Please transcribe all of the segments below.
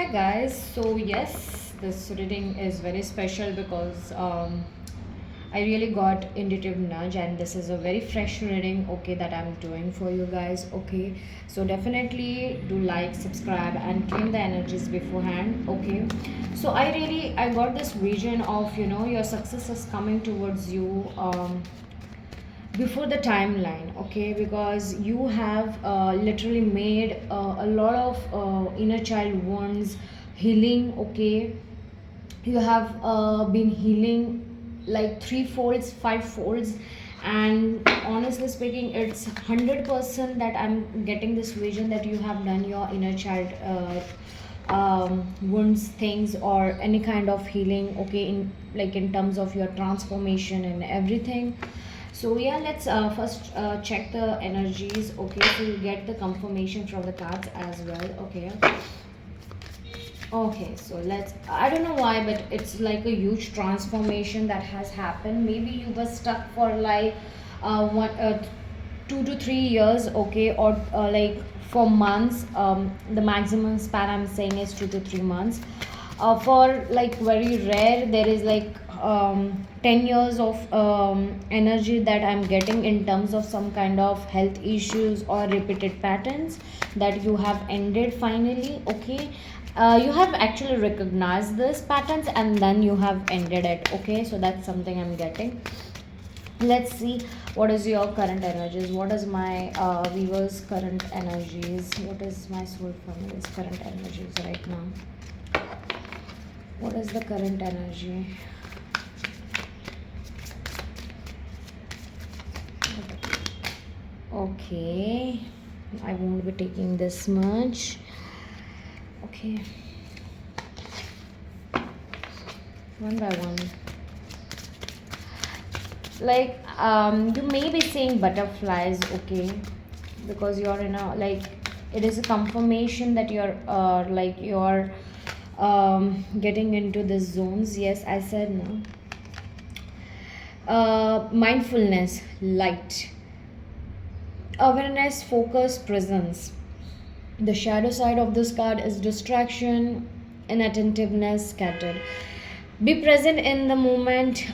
Hi guys, so yes, this reading is very special because I really got intuitive nudge, and this is a very fresh reading, okay, that I'm doing for you guys, okay. So definitely do like, subscribe, and claim the energies beforehand, okay. So I got this vision of your success is coming towards you. Before the timeline, okay, because you have literally made a lot of inner child wounds healing, okay. You have been healing like three folds, five folds, and honestly speaking, it's 100% that I'm getting this vision that you have done your inner child wounds things or any kind of healing, okay, in like in terms of your transformation and everything. So yeah, let's first check the energies, okay, so you get the confirmation from the cards as well, okay. Okay, so I don't know why, but it's like a huge transformation that has happened. Maybe you were stuck for like 2 to 3 years, okay, or like for months. The maximum span I'm saying is 2 to 3 months. For like very rare, there is like 10 years of energy that I'm getting in terms of some kind of health issues or repeated patterns that you have ended finally, okay. You have actually recognized these patterns and then you have ended it, okay, so that's something I'm getting. Let's see what is your current energies, what is my viewers current energies, what is my soul family's current energies right now, what is the current energy. Okay, I won't be taking this much, okay, one by one. Like you may be seeing butterflies, okay, because you're in a like it is a confirmation that you're getting into the zones. Yes, I said no. Mindfulness, light, awareness, focus, presence. The shadow side of this card is distraction, inattentiveness, scattered. Be present in the moment.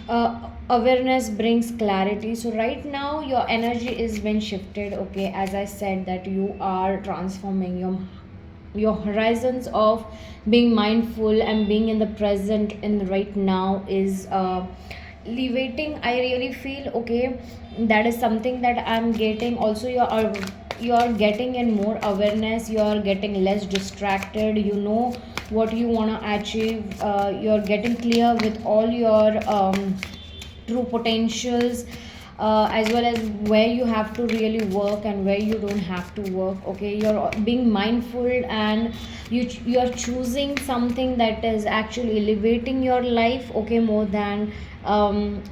Awareness brings clarity. So right now your energy is being shifted, okay, as I said that you are transforming your horizons of being mindful and being in the present in the right now is elevating. I really feel, okay, that is something that I'm getting. Also you're getting in more awareness, you're getting less distracted, you know what you want to achieve, you're getting clear with all your true potentials, as well as where you have to really work and where you don't have to work, okay. You're being mindful and you're choosing something that is actually elevating your life, okay, more than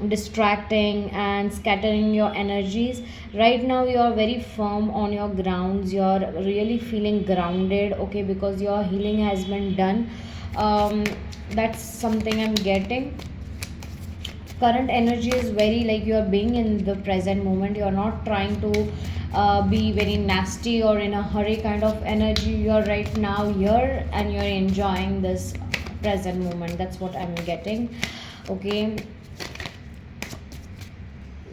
distracting and scattering your energies. Right now you're very firm on your grounds, you're really feeling grounded, okay, because your healing has been done. That's something I'm getting. Current energy is very like you are being in the present moment, you are not trying to be very nasty or in a hurry kind of energy. You are right now here and you're enjoying this present moment, that's what I'm getting, okay.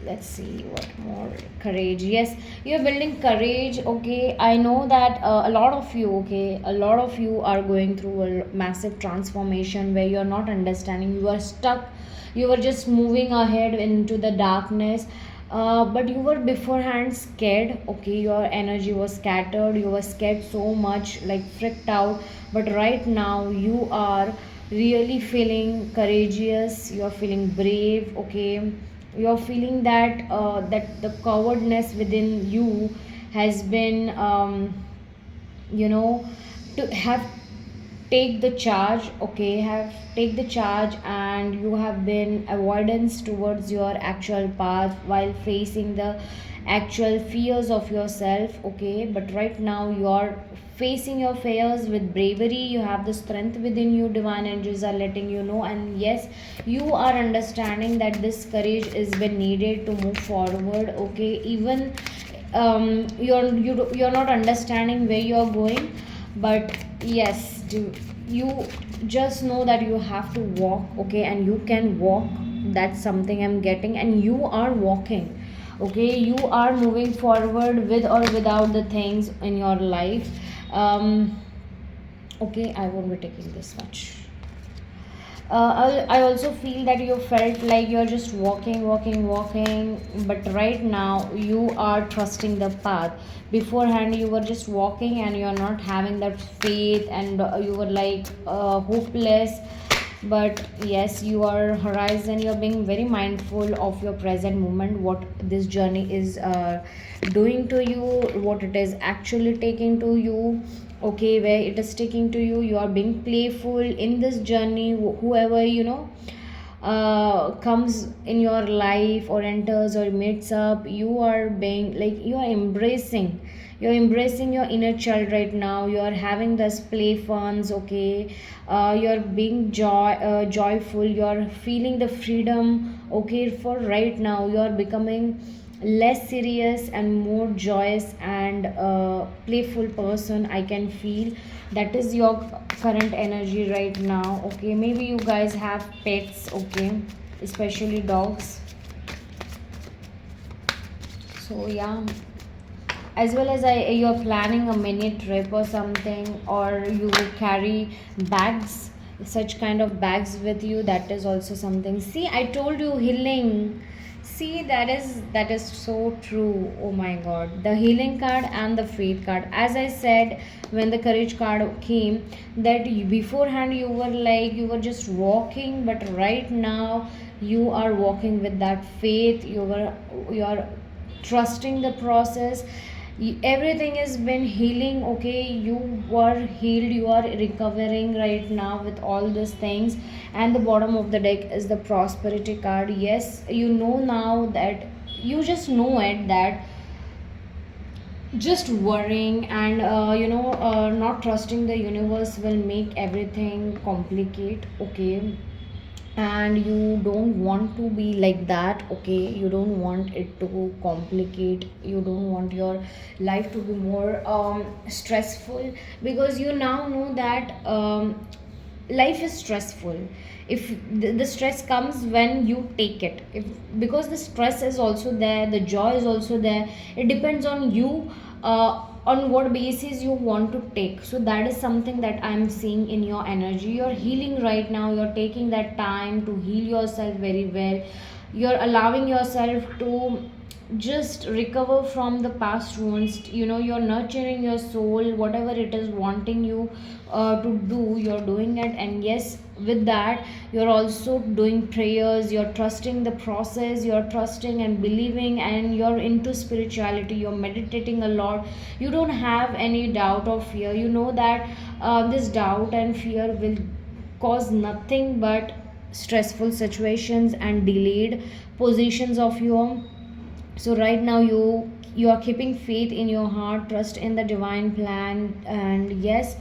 Let's see what more. Courage, yes, you're building courage, okay. I know that a lot of you, okay, a lot of you are going through a massive transformation where you're not understanding, you are stuck, you were just moving ahead into the darkness, but you were beforehand scared, okay, your energy was scattered, you were scared so much, like freaked out, but right now you are really feeling courageous, you're feeling brave, okay. You're feeling that the cowardness within you has been you know to have take the charge, okay, have take the charge, and you have been avoidance towards your actual path while facing the actual fears of yourself, okay. But right now you're facing your fears with bravery, you have the strength within you, divine angels are letting you know, and yes, you are understanding that this courage is been needed to move forward, okay. Even you're not understanding where you're going, but yes, You just know that you have to walk, okay, and you can walk. That's something I'm getting, and you are walking, okay. You are moving forward with or without the things in your life. Okay, I won't be taking this much. I also feel that you felt like you're just walking, but right now you are trusting the path. Beforehand, you were just walking and you're not having that faith, and you were like hopeless. But yes, you are horizon, you're being very mindful of your present moment, what this journey is doing to you, what it is actually taking to you, okay, where it is taking to you. You are being playful in this journey. Whoever comes in your life or enters or meets up, you are being like, you're embracing your inner child right now. You are having this play funs, okay. You're being joyful, you're feeling the freedom, okay. For right now, you are becoming less serious and more joyous and playful person, I can feel. That is your current energy right now, okay. Maybe you guys have pets, okay, especially dogs. So yeah, as well as you're planning a mini trip or something, or you carry bags, such kind of bags with you. That is also something. See, I told you, healing. See, that is so true. Oh my god, the healing card and the faith card. As I said, when the courage card came, that beforehand you were like, you were just walking, but right now you are walking with that faith. You are trusting the process. Everything has been healing, okay. You were healed, you are recovering right now with all these things. And the bottom of the deck is the prosperity card. Yes, you know now that, you just know it, that just worrying and not trusting the universe will make everything complicate, okay. And you don't want to be like that, okay. You don't want it to complicate, you don't want your life to be more stressful, because you now know that life is stressful. If the stress comes when you take it, if because the stress is also there, the joy is also there. It depends on you, on what basis you want to take. So that is something that I'm seeing in your energy. You're healing right now, you're taking that time to heal yourself very well. You're allowing yourself to just recover from the past wounds. You're nurturing your soul, whatever it is wanting you to do, you're doing it. And yes, with that, you're also doing prayers, you're trusting the process, you're trusting and believing, and you're into spirituality, you're meditating a lot. You don't have any doubt or fear. You know that this doubt and fear will cause nothing but stressful situations and delayed positions of your. So right now, you are keeping faith in your heart, trust in the divine plan, and yes,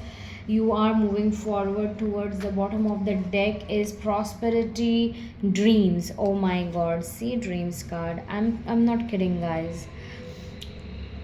you are moving forward towards. The bottom of the deck is prosperity, dreams. Oh my god, see, dreams card. I'm not kidding, guys.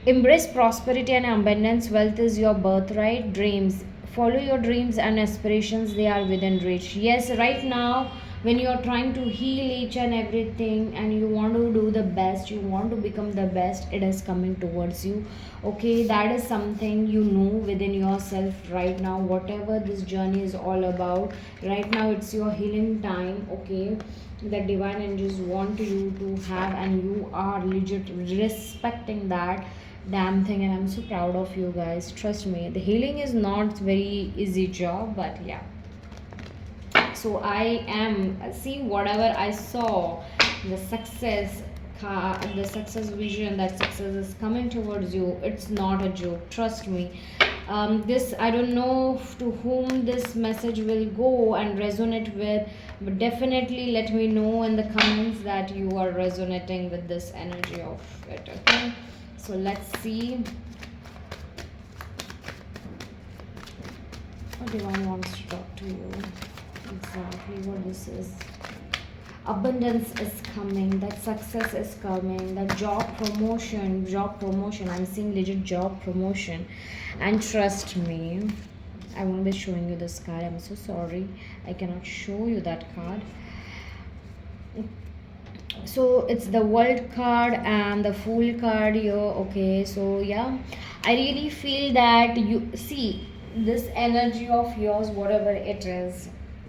Embrace prosperity and abundance. Wealth is your birthright. Dreams. Follow your dreams and aspirations, they are within reach. Yes, right now, when you are trying to heal each and everything and you want to do the best, you want to become the best, it is coming towards you. Okay, that is something you know within yourself right now. Whatever this journey is all about, right now it's your healing time, okay. The divine angels want you to have, and you are legit respecting that damn thing. And I'm so proud of you guys, trust me. The healing is not very easy job, but yeah. So I am, see, whatever I saw, the success the success vision, that success is coming towards you. It's not a joke, trust me. This, I don't know to whom this message will go and resonate with, but definitely let me know in the comments that you are resonating with this energy of it, okay. So let's see what divine wants to talk to you, exactly what this is. Abundance is coming, that success is coming, that job promotion, I'm seeing legit job promotion. And trust me, I won't be showing you this card. I'm so sorry. I cannot show you that card. So it's the world card and the fool card here. Okay, so yeah, I really feel that you see this energy of yours, whatever it is,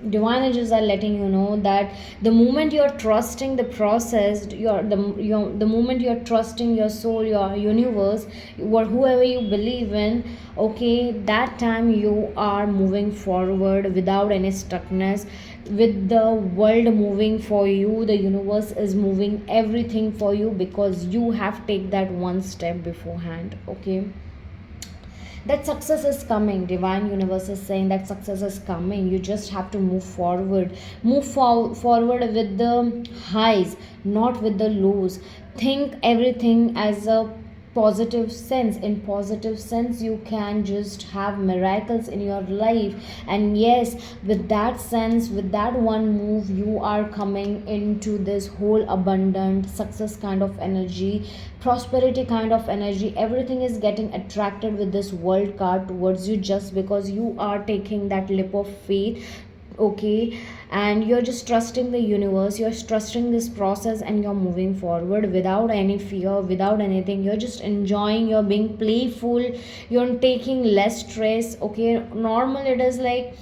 divine energies are letting you know that the moment you're trusting the process, the moment you're trusting your soul, your universe, or whoever you believe in, okay, that time you are moving forward without any stuckness. With the world moving for you, the universe is moving everything for you, because you have take that one step beforehand. Okay, that success is coming. Divine universe is saying that success is coming. You just have to move forward. Forward with the highs, not with the lows. Think everything as a positive sense. In positive sense, you can just have miracles in your life. And yes, with that sense, with that one move, you are coming into this whole abundant success kind of energy, prosperity kind of energy. Everything is getting attracted with this world card towards you, just because you are taking that leap of faith. Okay, and you're just trusting the universe, you're trusting this process, and you're moving forward without any fear, without anything. You're just enjoying, you're being playful, you're taking less stress. Okay, normal it is like,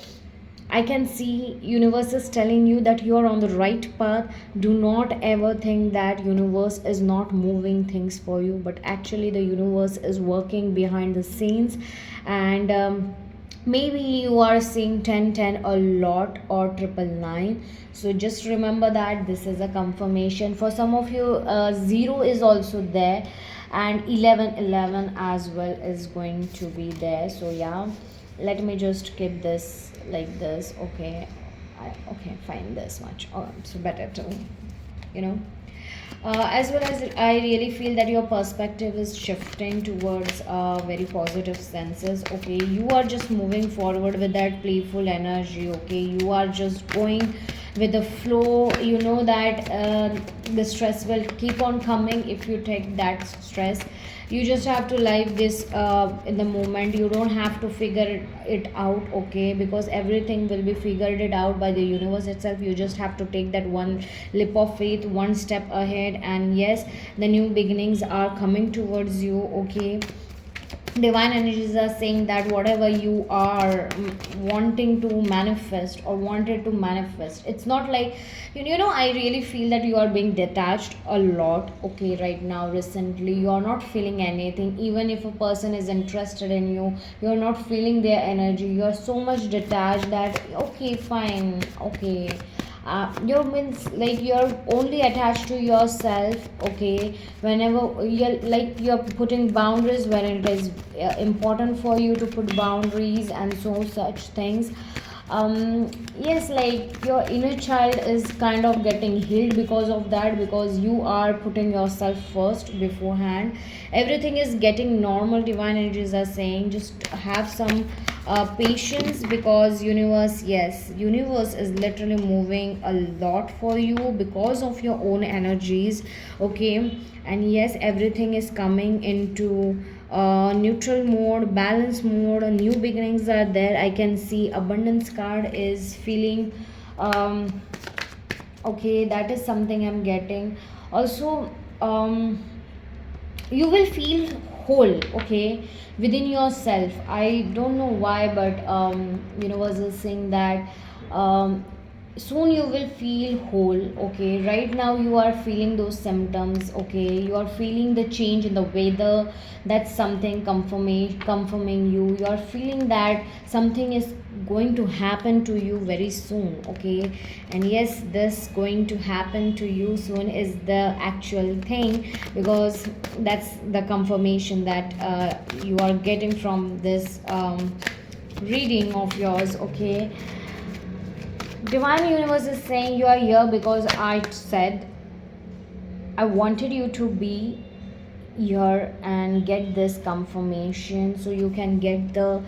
I can see universe is telling you that you are on the right path. Do not ever think that universe is not moving things for you, but actually the universe is working behind the scenes. And maybe you are seeing 1010 a lot, or 999. So just remember that this is a confirmation. For some of you, 0 is also there, and 1111 as well is going to be there. So yeah, let me just keep this like this. Okay, okay, fine, this much. Oh, so better to, you know, as well as I really feel that your perspective is shifting towards very positive senses. Okay, you are just moving forward with that playful energy. Okay, you are just going with the flow. You know that the stress will keep on coming if you take that stress. You just have to live this in the moment. You don't have to figure it out. Okay, because everything will be figured it out by the universe itself. You just have to take that one leap of faith, one step ahead. And yes, the new beginnings are coming towards you. Okay, divine energies are saying that whatever you are wanting to manifest, or wanted to manifest, it's not like, you know, I really feel that you are being detached a lot. Okay, right now, recently, you are not feeling anything. Even if a person is interested in you, you're not feeling their energy. You're so much detached that, okay, fine, okay, you means like you're only attached to yourself. Okay, whenever you're putting boundaries when it is important for you to put boundaries, and so such things. Yes, like your inner child is kind of getting healed because of that, because you are putting yourself first beforehand. Everything is getting normal. Divine energies are saying just have some patience, because universe, yes, universe is literally moving a lot for you because of your own energies. Okay, and yes, everything is coming into neutral mode, balance mode. New beginnings are there. I can see abundance card is feeling okay, that is something I'm getting. Also, you will feel whole. Okay, within yourself. I don't know why, but universe is saying that soon you will feel whole. Okay, right now you are feeling those symptoms. Okay, you are feeling the change in the weather. That's something confirming you. You are feeling that something is going to happen to you very soon. Okay, and yes, this going to happen to you soon is the actual thing, because that's the confirmation that you are getting from this reading of yours. Okay, divine universe is saying you are here because I said I wanted you to be here and get this confirmation, so you can get the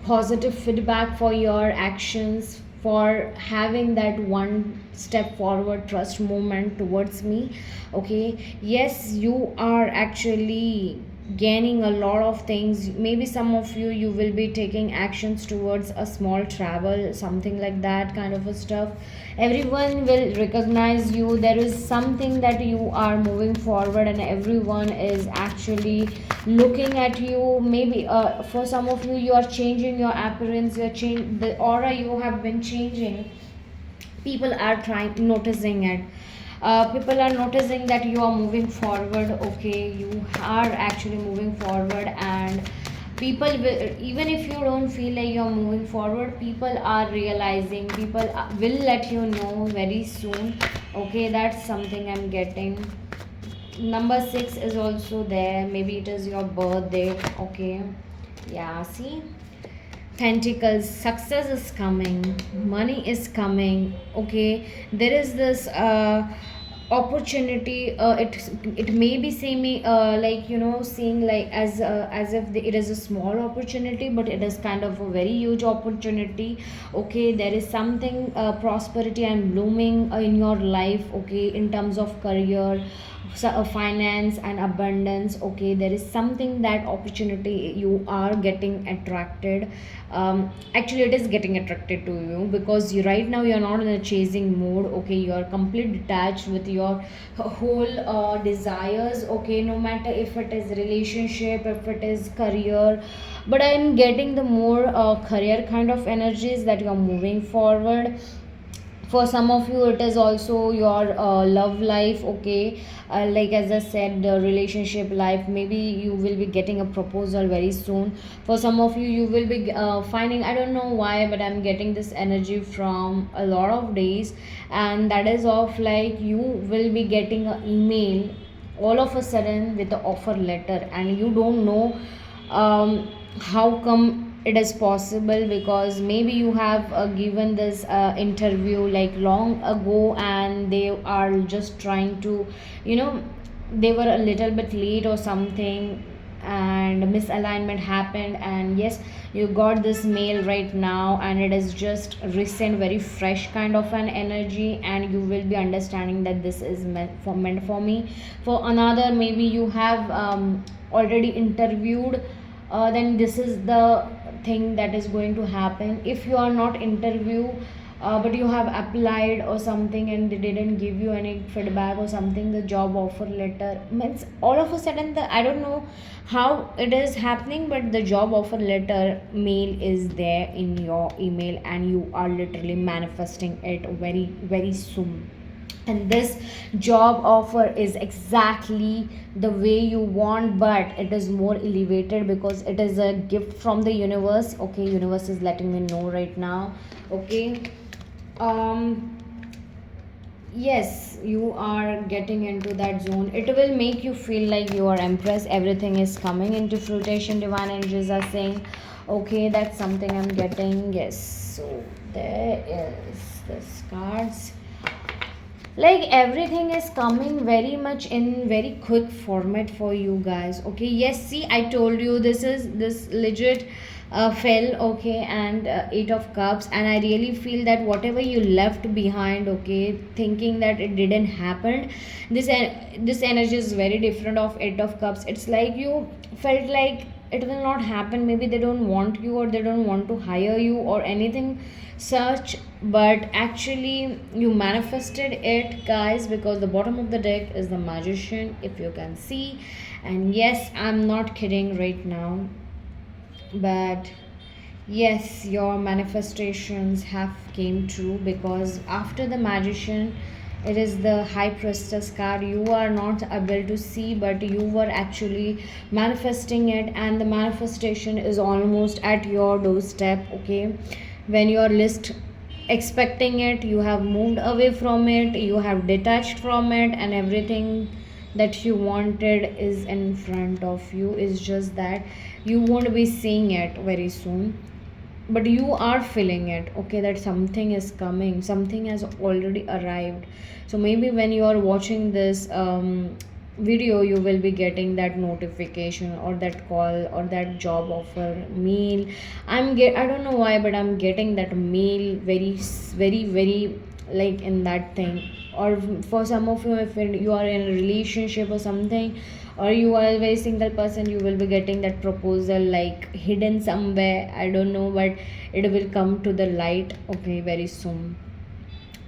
positive feedback for your actions, for having that one step forward trust movement towards me. Okay, yes, you are actually gaining a lot of things. Maybe some of you, you will be taking actions towards a small travel, something like that kind of a stuff. Everyone will recognize you. There is something that you are moving forward, and everyone is actually looking at you. Maybe for some of you, you are changing your appearance, you're change the aura you have been changing. People are trying noticing it. People are noticing that you are moving forward. Okay, you are actually moving forward, and people will, even if you don't feel like you're moving forward, people are realizing, people will let you know very soon. Okay, that's something I'm getting. Number 6 is also there. Maybe it is your birthday. Okay, yeah, see, Pentacles, success is coming, money is coming. Okay, there is this opportunity. It may be seeming like, seeing like as if it is a small opportunity, but it is kind of a very huge opportunity. Okay, there is something prosperity and blooming in your life. Okay, in terms of career, so, finance and abundance. Okay, there is something, that opportunity you are getting attracted. Actually it is getting attracted to you, because you right now, you're not in a chasing mode. Okay, you are completely detached with your whole desires. Okay, no matter if it is relationship, if it is career, but I'm getting the more career kind of energies, that you're moving forward. For some of you, it is also your love life. Okay, like as I said, the relationship life, maybe you will be getting a proposal very soon. For some of you, you will be finding, I don't know why, but I'm getting this energy from a lot of days, and that is of like, you will be getting an email all of a sudden with the offer letter, and you don't know how come it is possible, because maybe you have given this interview like long ago, and they are just trying to, you know they were a little bit late or something, and misalignment happened, and yes, you got this mail right now, and it is just recent, very fresh kind of an energy, and you will be understanding that this is meant for me. For another, maybe you have already interviewed, then this is the thing that is going to happen. If you are not interview, but you have applied or something, and they didn't give you any feedback or something, the job offer letter means all of a sudden, the I don't know how it is happening, but the job offer letter mail is there in your email, and you are literally manifesting it very very soon. And this job offer is exactly the way you want, but it is more elevated, because it is a gift from the universe. Okay, universe is letting me know right now. Okay, um yes, you are getting into that zone. It will make you feel like you are empress, everything is coming into fruition, divine angels are saying. Okay, that's something I'm getting. Yes, so there is this cards, like everything is coming very much in very quick format for you guys. Okay, yes, see, I told you, this legit fell. Okay, and 8 of cups, and I really feel that whatever you left behind, okay, thinking that it didn't happen, this energy is very different of 8 of cups. It's like you felt like it will not happen, maybe they don't want you, or they don't want to hire you or anything such, but actually you manifested it, guys, because the bottom of the deck is the magician, if you can see. And yes, I'm not kidding right now, but yes, your manifestations have came true, because after the magician, it is the high priestess card. You are not able to see, but you were actually manifesting it, and the manifestation is almost at your doorstep. Okay, when your list expecting it, you have moved away from it, you have detached from it, and everything that you wanted is in front of you. Is just that you won't be seeing it very soon, but you are feeling it. Okay, that something is coming, something has already arrived. So maybe when you are watching this video, you will be getting that notification, or that call, or that job offer mail. I don't know why, but I'm getting that mail very very very, like in that thing. Or for some of you, if you are in a relationship or something, or you are a very single person, you will be getting that proposal like hidden somewhere, I don't know, but it will come to the light, okay, very soon.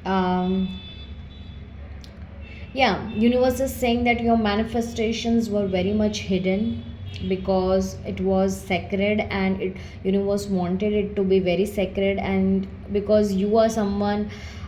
um yeah, universe is saying that your manifestations were very much hidden because it was sacred, and it universe wanted it to be very sacred. And because you are someone,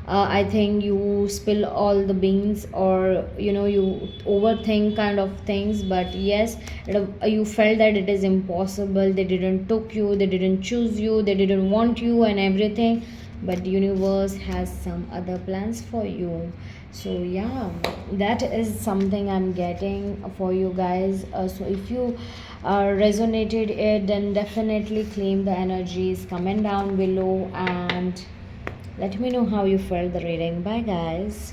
I think you spill all the beans, or you overthink kind of things. But yes, you felt that it is impossible, they didn't took you, they didn't choose you, they didn't want you and everything. But universe has some other plans for you. So yeah, that is something I'm getting for you guys. So if you resonated it, then definitely claim the energies, comment down below and let me know how you felt the reading. Bye guys.